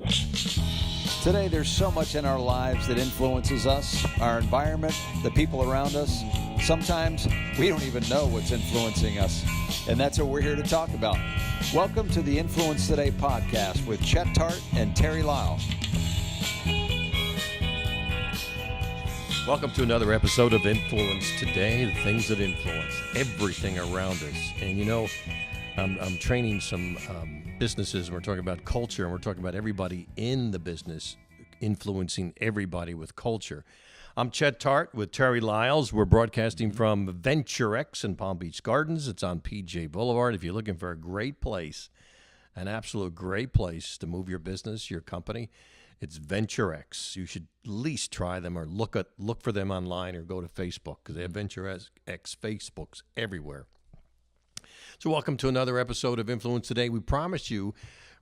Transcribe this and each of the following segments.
Today, there's so much in our lives that influences us, our environment, the people around us. Sometimes we don't even know what's influencing us, and that's what we're here to talk about. Welcome to the Influence Today podcast with Chet, Tart, and Terry Lyles. Welcome to another episode of Influence Today, the things that influence everything around us. And you know, I'm training some businesses, and we're talking about culture, and we're talking about everybody in the business influencing everybody with culture. I'm Chet Tart with Terry Lyles. We're broadcasting from Venture X in Palm Beach Gardens. It's on PJ Boulevard. If you're looking for a great place, an absolute great place to move your business, your company, it's Venture X. You should at least try them or look for them online or go to Facebook because they have Venture X Facebooks everywhere. So welcome to another episode of Influence Today. We promise you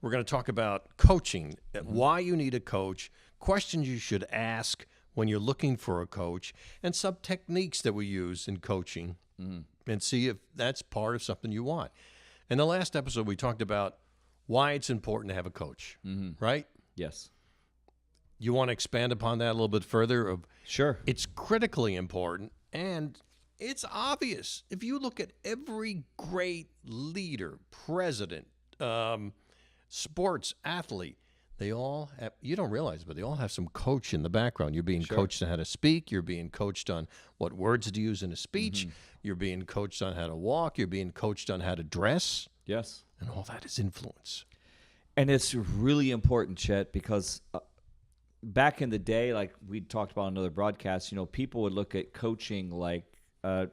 we're going to talk about coaching, why you need a coach, questions you should ask when you're looking for a coach, and some techniques that we use in coaching and see if that's part of something you want. In the last episode, we talked about why it's important to have a coach, right? Yes. You want to expand upon that a little bit further? Sure. It's critically important, and it's obvious. If you look at every great leader, president, sports athlete, they all have, you don't realize, but they all have some coach in the background. You're being coached on how to speak. You're being coached on what words to use in a speech. You're being coached on how to walk. You're being coached on how to dress. Yes. And all that is influence. And it's really important, Chet, because back in the day, like we talked about in another broadcast, you know, people would look at coaching like a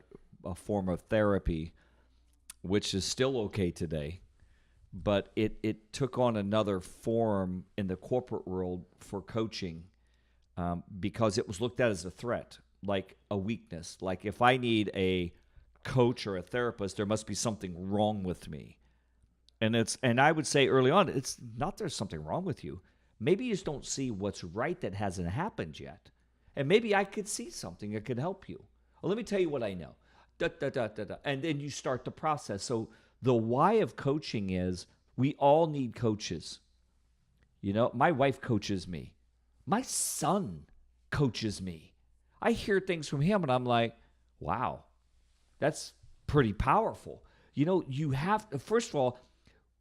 form of therapy, which is still okay today. But it took on another form in the corporate world for coaching because it was looked at as a threat, like a weakness. Like if I need a coach or a therapist, there must be something wrong with me. And I would say early on, it's not there's something wrong with you. Maybe you just don't see what's right that hasn't happened yet. And maybe I could see something that could help you. Well, let me tell you what I know. And then you start the process. So the why of coaching is we all need coaches. You know, my wife coaches me. My son coaches me. I hear things from him and I'm like, wow, that's pretty powerful. You know, you have, first of all,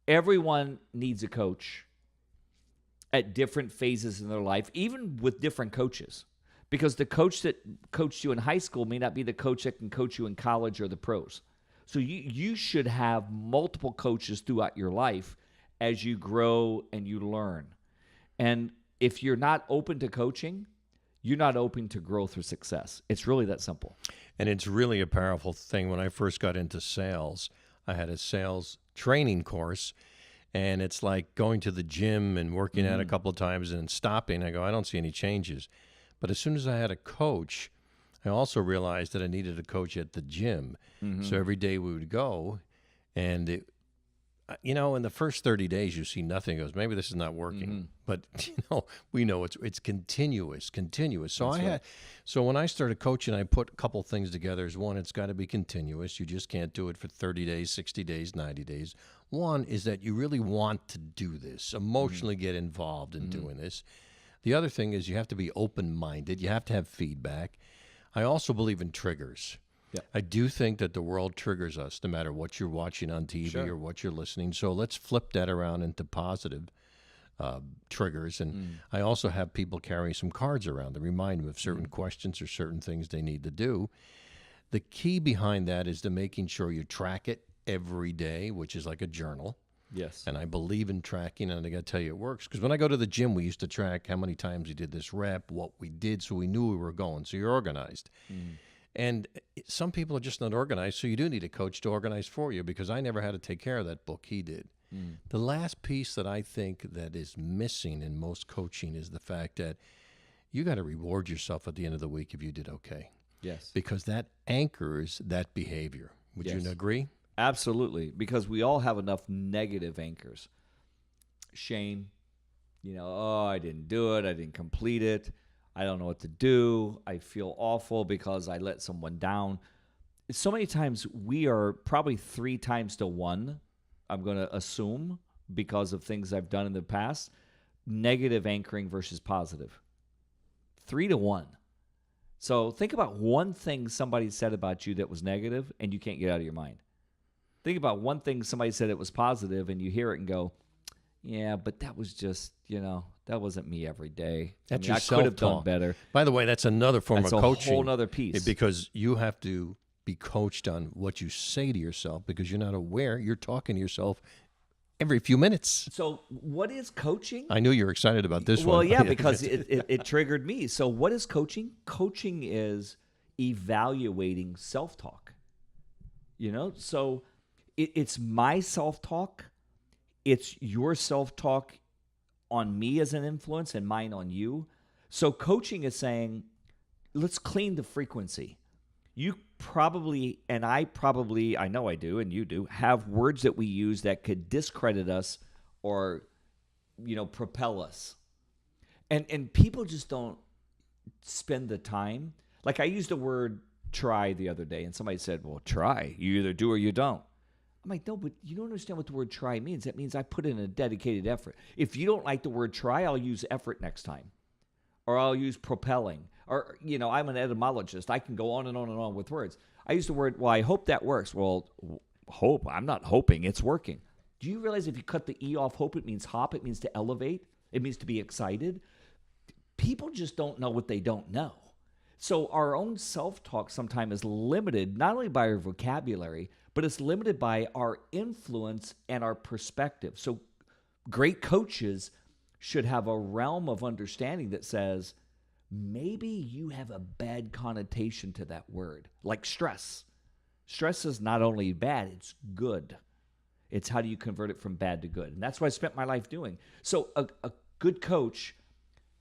everyone needs a coach at different phases in their life, even with different coaches. Because the coach that coached you in high school may not be the coach that can coach you in college or the pros. So you should have multiple coaches throughout your life as you grow and you learn. And if you're not open to coaching, you're not open to growth or success. It's really that simple. And it's really a powerful thing. When I first got into sales, I had a sales training course, and it's like going to the gym and working out a couple of times and stopping. I go, I don't see any changes. But as soon as I had a coach, I also realized that I needed a coach at the gym. So every day we would go, and you know, in the first 30 days you see nothing. It goes, maybe this is not working. But you know, we know it's continuous. So so when I started coaching, I put a couple things together. One, it's got to be continuous. You just can't do it for 30 days, 60 days, 90 days. One is that you really want to do this, emotionally get involved in doing this. The other thing is you have to be open-minded. You have to have feedback. I also believe in triggers. Yeah. I do think that the world triggers us no matter what you're watching on TV or what you're listening. So let's flip that around into positive triggers. And I also have people carry some cards around to remind them of certain questions or certain things they need to do. The key behind that is to making sure you track it every day, which is like a journal. Yes. And I believe in tracking, and I got to tell you, it works. Because when I go to the gym, we used to track how many times we did this rep, what we did, so we knew we were going. So you're organized. And some people are just not organized, so you do need a coach to organize for you, because I never had to take care of that book. He did. The last piece that I think that is missing in most coaching is the fact that you got to reward yourself at the end of the week if you did okay. Yes. Because that anchors that behavior. Would you agree? Absolutely, because we all have enough negative anchors. Shame, you know, oh, I didn't do it, I didn't complete it, I don't know what to do, I feel awful because I let someone down. So many times we are probably 3 times to 1, I'm going to assume, because of things I've done in the past, negative anchoring versus positive. 3-1. So think about one thing somebody said about you that was negative and you can't get out of your mind. Think about one thing somebody said that was positive and you hear it and go, yeah, but that was just, that wasn't me every day. That's I your could have done self-talk. better. By the way, that's another form That's of a coaching. whole other piece. Because you have to be coached on what you say to yourself because you're not aware. You're talking to yourself every few minutes. So what is coaching? I knew you were excited about this one. Well, yeah, because it triggered me. So what is coaching? Coaching is evaluating self-talk. So it's my self-talk. It's your self-talk on me as an influence and mine on you. So coaching is saying, let's clean the frequency. You probably, and I know I do, and you do, have words that we use that could discredit us or, propel us. And people just don't spend the time. Like I used the word try the other day, and somebody said, well, try. You either do or you don't. I'm like, no, but you don't understand what the word try means. That means I put in a dedicated effort. If you don't like the word try, I'll use effort next time. Or I'll use propelling. Or, I'm an etymologist. I can go on and on and on with words. I use the word, well, I hope that works. Well, hope. I'm not hoping. It's working. Do you realize if you cut the E off hope, it means hop. It means to elevate. It means to be excited. People just don't know what they don't know. So our own self-talk sometimes is limited not only by our vocabulary, but it's limited by our influence and our perspective. So great coaches should have a realm of understanding that says, maybe you have a bad connotation to that word, like stress. Stress is not only bad, it's good. It's how do you convert it from bad to good? And that's what I spent my life doing. So a good coach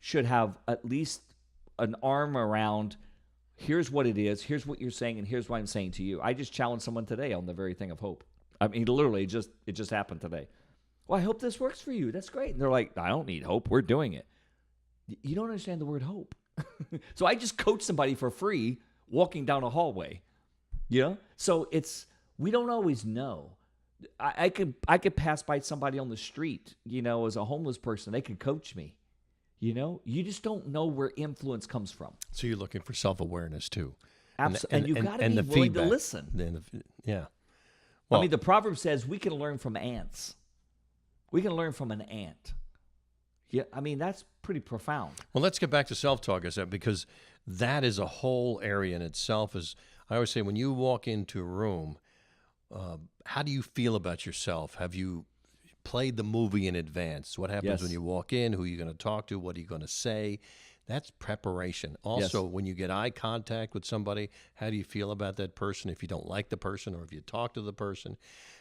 should have at least an arm around, here's what it is, here's what you're saying, and here's what I'm saying to you. I just challenged someone today on the very thing of hope. I mean, literally, it just happened today. Well, I hope this works for you. That's great. And they're like, I don't need hope. We're doing it. You don't understand the word hope. So I just coach somebody for free walking down a hallway. So we don't always know. I could pass by somebody on the street, as a homeless person. They could coach me. You just don't know where influence comes from. So you're looking for self-awareness too. Absolutely. And you've got to be willing to listen. Yeah. Well, the proverb says we can learn from ants. We can learn from an ant. Yeah, that's pretty profound. Well, let's get back to self-talk, because that is a whole area in itself. As I always say, when you walk into a room, how do you feel about yourself? Have you played the movie in advance? What happens when you walk in? Who are you going to talk to? What are you going to say? That's preparation. Also, when you get eye contact with somebody, how do you feel about that person if you don't like the person or if you talk to the person?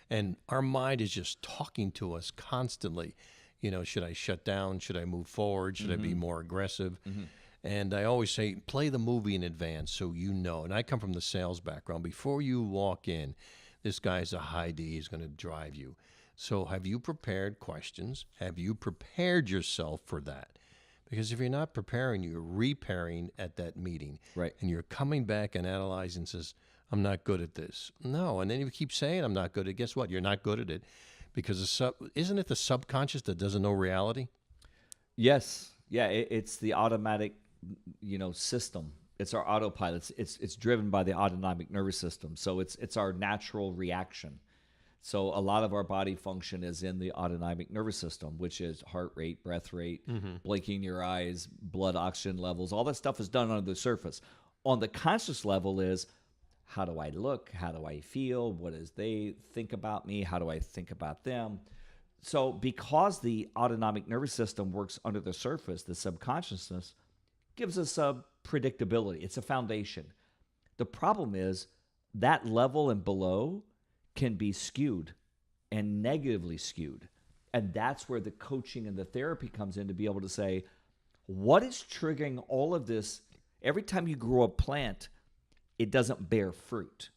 And our mind is just talking to us constantly. Should I shut down? Should I move forward? Should I be more aggressive? Mm-hmm. And I always say, play the movie in advance so you know. And I come from the sales background. Before you walk in, this guy's a high D. He's going to drive you. So have you prepared questions? Have you prepared yourself for that? Because if you're not preparing, you're repairing at that meeting. Right. And you're coming back and analyzing and says, I'm not good at this. No. And then you keep saying, I'm not good at it. Guess what? You're not good at it. Because isn't it the subconscious that doesn't know reality? Yes. Yeah, it's the automatic, system. It's our autopilot. It's driven by the autonomic nervous system. So it's our natural reaction. So a lot of our body function is in the autonomic nervous system, which is heart rate, breath rate, blinking your eyes, blood oxygen levels. All that stuff is done under the surface. On the conscious level is, how do I look? How do I feel? What does they think about me? How do I think about them? So because the autonomic nervous system works under the surface, the subconsciousness gives us a predictability. It's a foundation. The problem is that level and below can be skewed and negatively skewed. And that's where the coaching and the therapy comes in to be able to say, what is triggering all of this? Every time you grow a plant, it doesn't bear fruit.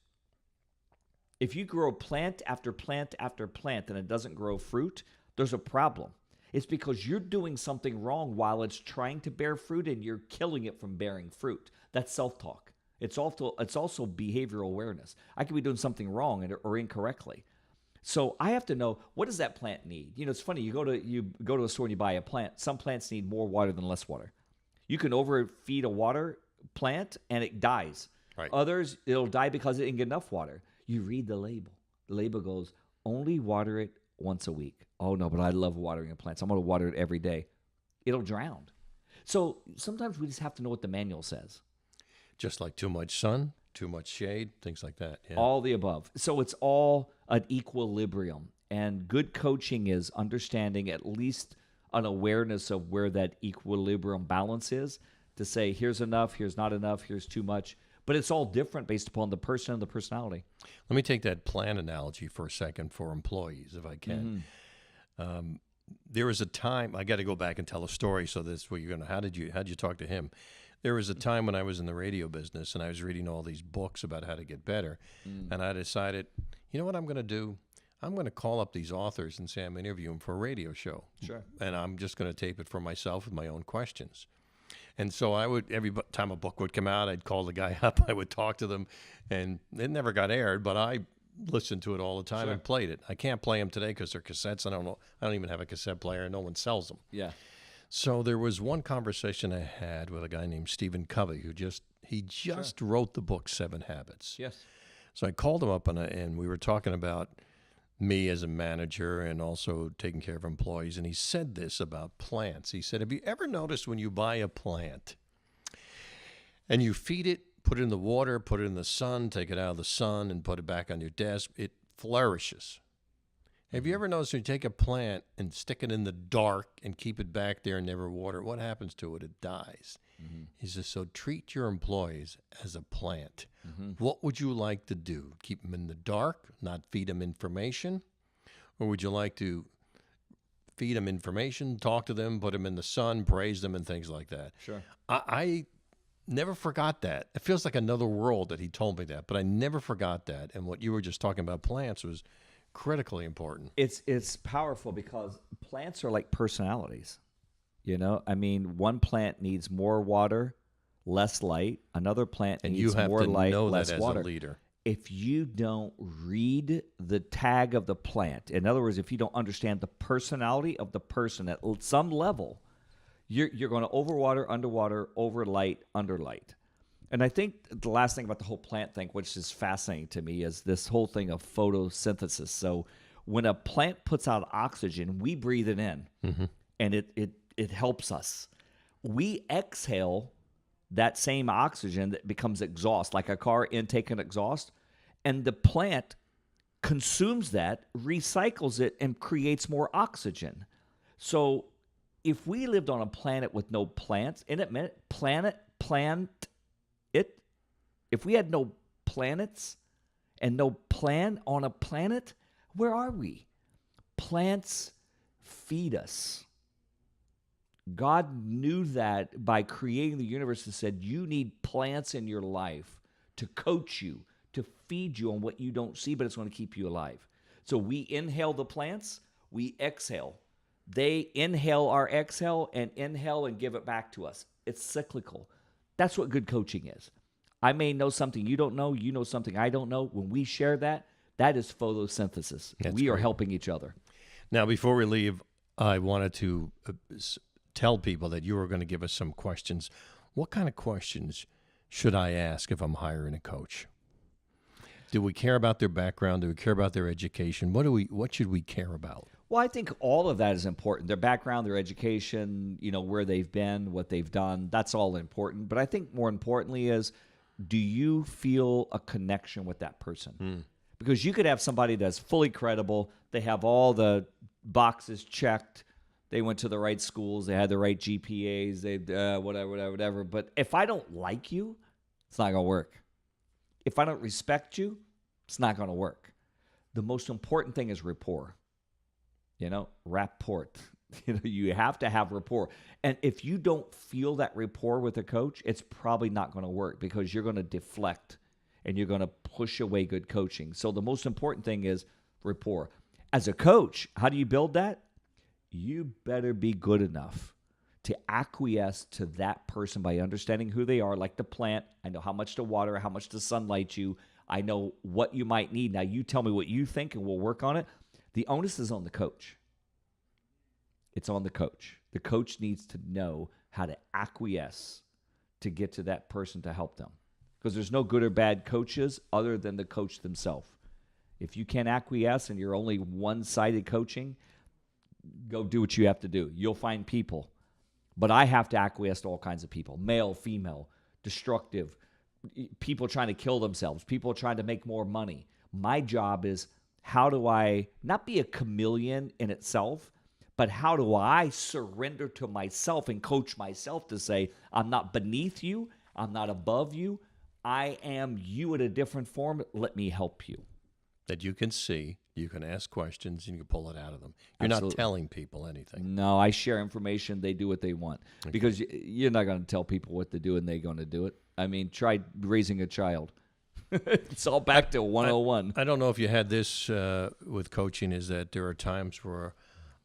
If you grow plant after plant after plant and it doesn't grow fruit, there's a problem. It's because you're doing something wrong while it's trying to bear fruit and you're killing it from bearing fruit. That's self-talk. It's also behavioral awareness. I could be doing something wrong or incorrectly. So I have to know, what does that plant need? It's funny. You go to a store and you buy a plant. Some plants need more water than less water. You can overfeed a water plant and it dies. Right. Others, it'll die because it didn't get enough water. You read the label. The label goes, only water it once a week. Oh, no, but I love watering a plant. So I'm going to water it every day. It'll drown. So sometimes we just have to know what the manual says. Just like too much sun, too much shade, things like that. Yeah. All the above. So it's all an equilibrium. And good coaching is understanding at least an awareness of where that equilibrium balance is, to say, here's enough, here's not enough, here's too much. But it's all different based upon the person and the personality. Let me take that plant analogy for a second for employees, if I can. There was a time, I got to go back and tell a story, so this where you're going to, how'd you talk to him? There was a time when I was in the radio business and I was reading all these books about how to get better. And I decided, you know what I'm going to do? I'm going to call up these authors and say I'm interviewing for a radio show. Sure. And I'm just going to tape it for myself with my own questions. And so I would, every time a book would come out, I'd call the guy up, I would talk to them, and it never got aired, but I listened to it all the time and played it. I can't play them today because they're cassettes. I don't even have a cassette player. No one sells them. Yeah. So there was one conversation I had with a guy named Stephen Covey, who just wrote the book 7 Habits. Yes. So I called him up and we were talking about me as a manager and also taking care of employees. And he said this about plants. He said, have you ever noticed when you buy a plant and you feed it, put it in the water, put it in the sun, take it out of the sun and put it back on your desk, it flourishes. Have you ever noticed when you take a plant and stick it in the dark and keep it back there and never water it, what happens to it? It dies. He says, so treat your employees as a plant. What would you like to do? Keep them in the dark, not feed them information? Or would you like to feed them information, talk to them, put them in the sun, praise them, and things like that? Sure. I never forgot that. It feels like another world that he told me that, but I never forgot that. And what you were just talking about plants was critically important. It's powerful because plants are like personalities. I mean, one plant needs more water, less light. Another plant needs more light, less water. As a leader. If you don't read the tag of the plant, in other words, if you don't understand the personality of the person at some level, you're going to overwater, underwater, overlight, underlight. And I think the last thing about the whole plant thing, which is fascinating to me, is this whole thing of photosynthesis. So when a plant puts out oxygen, we breathe it in, and it helps us. We exhale that same oxygen that becomes exhaust, like a car intake and exhaust, and the plant consumes that, recycles it, and creates more oxygen. So if we lived on a planet with no plants, if we had no planets and no plan on a planet, where are we? Plants feed us. God knew that by creating the universe and said, you need plants in your life to coach you, to feed you on what you don't see, but it's going to keep you alive. So we inhale the plants, we exhale. They inhale our exhale and inhale and give it back to us. It's cyclical. That's what good coaching is. I may know something you don't know, you know something I don't know. When we share that, that is photosynthesis. We are helping each other. Now, before we leave, I wanted to tell people that you were going to give us some questions. What kind of questions should I ask if I'm hiring a coach? Do we care about their background? Do we care about their education? What should we care about? Well, I think all of that is important. Their background, their education, where they've been, what they've done, that's all important. But I think more importantly is, do you feel a connection with that person? Because you could have somebody that's fully credible. They have all the boxes checked. They went to the right schools. They had the right GPAs. They whatever. But if I don't like you, it's not going to work. If I don't respect you, it's not going to work. The most important thing is rapport. Rapport. You have to have rapport. And if you don't feel that rapport with a coach, it's probably not going to work because you're going to deflect and you're going to push away good coaching. So the most important thing is rapport. As a coach, how do you build that? You better be good enough to acquiesce to that person by understanding who they are, like the plant. I know how much to water, how much to sunlight you. I know what you might need. Now you tell me what you think and we'll work on it. The onus is on the coach. It's on the coach. The coach needs to know how to acquiesce to get to that person to help them. Because there's no good or bad coaches other than the coach themselves. If you can't acquiesce and you're only one-sided coaching, go do what you have to do. You'll find people. But I have to acquiesce to all kinds of people. Male, female, destructive, people trying to kill themselves, people trying to make more money. My job is, how do I not be a chameleon in itself, but how do I surrender to myself and coach myself to say, I'm not beneath you, I'm not above you, I am you in a different form, let me help you. That you can see, you can ask questions, and you can pull it out of them. You're Absolutely. not telling people anything. No, I share information, they do what they want. Okay. Because you're not going to tell people what to do and they're going to do it. I mean, try raising a child. It's all back to 101. I don't know if you had this with coaching, is that there are times where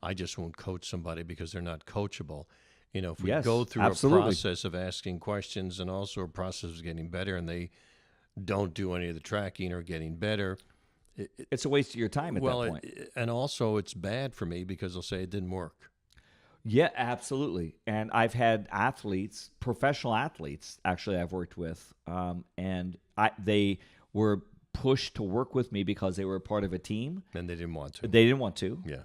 I just won't coach somebody because they're not coachable. You know, if we Yes, go through absolutely. a process of asking questions and also a process of getting better, and they don't do any of the tracking or getting better, It's a waste of your time at that point. And also it's bad for me because they'll say it didn't work. Yeah, absolutely. And I've had athletes, professional athletes, actually I've worked with, and they were pushed to work with me because they were part of a team. And they didn't want to. They didn't want to. Yeah.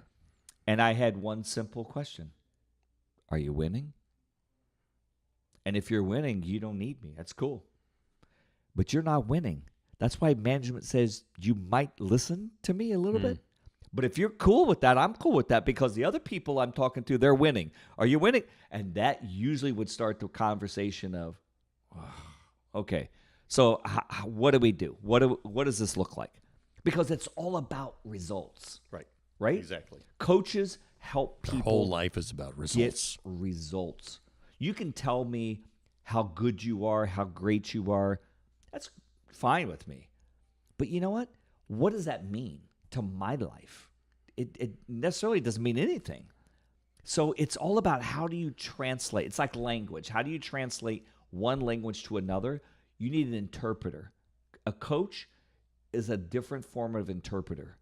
And I had one simple question. Are you winning? And if you're winning, you don't need me. That's cool. But you're not winning. That's why management says you might listen to me a little bit. But if you're cool with that, I'm cool with that, because the other people I'm talking to, they're winning. Are you winning? And that usually would start the conversation of, okay, so what do we do? What does this look like? Because it's all about results. Right? Exactly. Coaches help people. Their whole life is about results. Get results. You can tell me how good you are, how great you are. That's fine with me. But you know what? What does that mean to my life? It necessarily doesn't mean anything. So it's all about, how do you translate? It's like language. How do you translate one language to another? You need an interpreter. A coach is a different form of interpreter.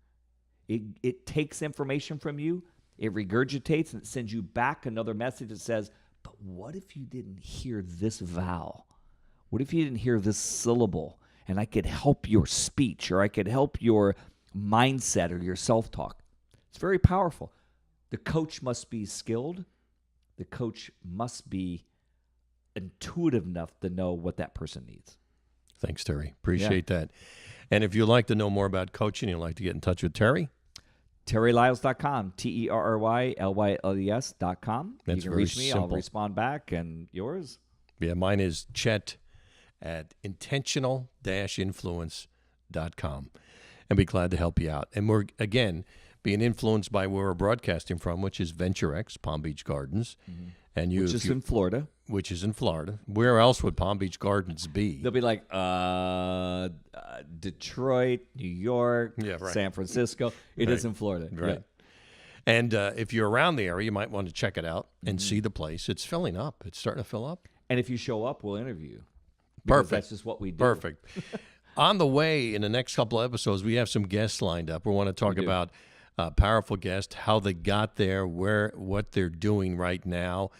It takes information from you, it regurgitates, and it sends you back another message that says, but what if you didn't hear this vowel? What if you didn't hear this syllable? And I could help your speech, or I could help your mindset or your self-talk. It's very powerful. The coach must be skilled. The coach must be intuitive enough to know what that person needs. Thanks, Terry. Appreciate that. And if you'd like to know more about coaching, you'd like to get in touch with Terry, TerryLyles.com, TerryLyles.com. You can very reach me. simple. I'll respond back. And yours? Yeah, mine is Chet at intentional-influence.com. And be glad to help you out. And we're, again, being influenced by where we're broadcasting from, which is Venture X, Palm Beach Gardens. Mm-hmm. And Which is in Florida. Which is in Florida. Where else would Palm Beach Gardens be? They'll be like Detroit, New York, Yeah, right. San Francisco. It is in Florida. Right. Yeah. And if you're around the area, you might want to check it out and see the place. It's filling up. It's starting to fill up. And if you show up, we'll interview you. Because Perfect. That's just what we do. Perfect. On the way, in the next couple of episodes, we have some guests lined up. We want to talk about powerful guests, how they got there, what they're doing right now,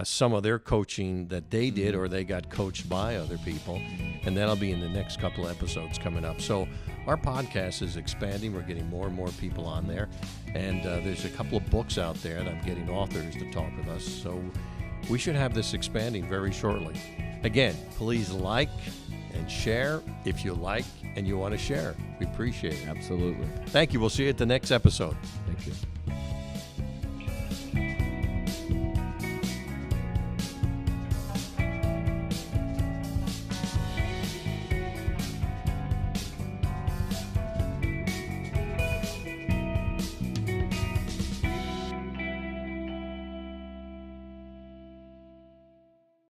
some of their coaching that they did or they got coached by other people. And that'll be in the next couple of episodes coming up. So our podcast is expanding. We're getting more and more people on there. And there's a couple of books out there, and I'm getting authors to talk with us. So we should have this expanding very shortly. Again, please like and share if you like and you want to share. We appreciate it. Absolutely. Thank you. We'll see you at the next episode. Thank you.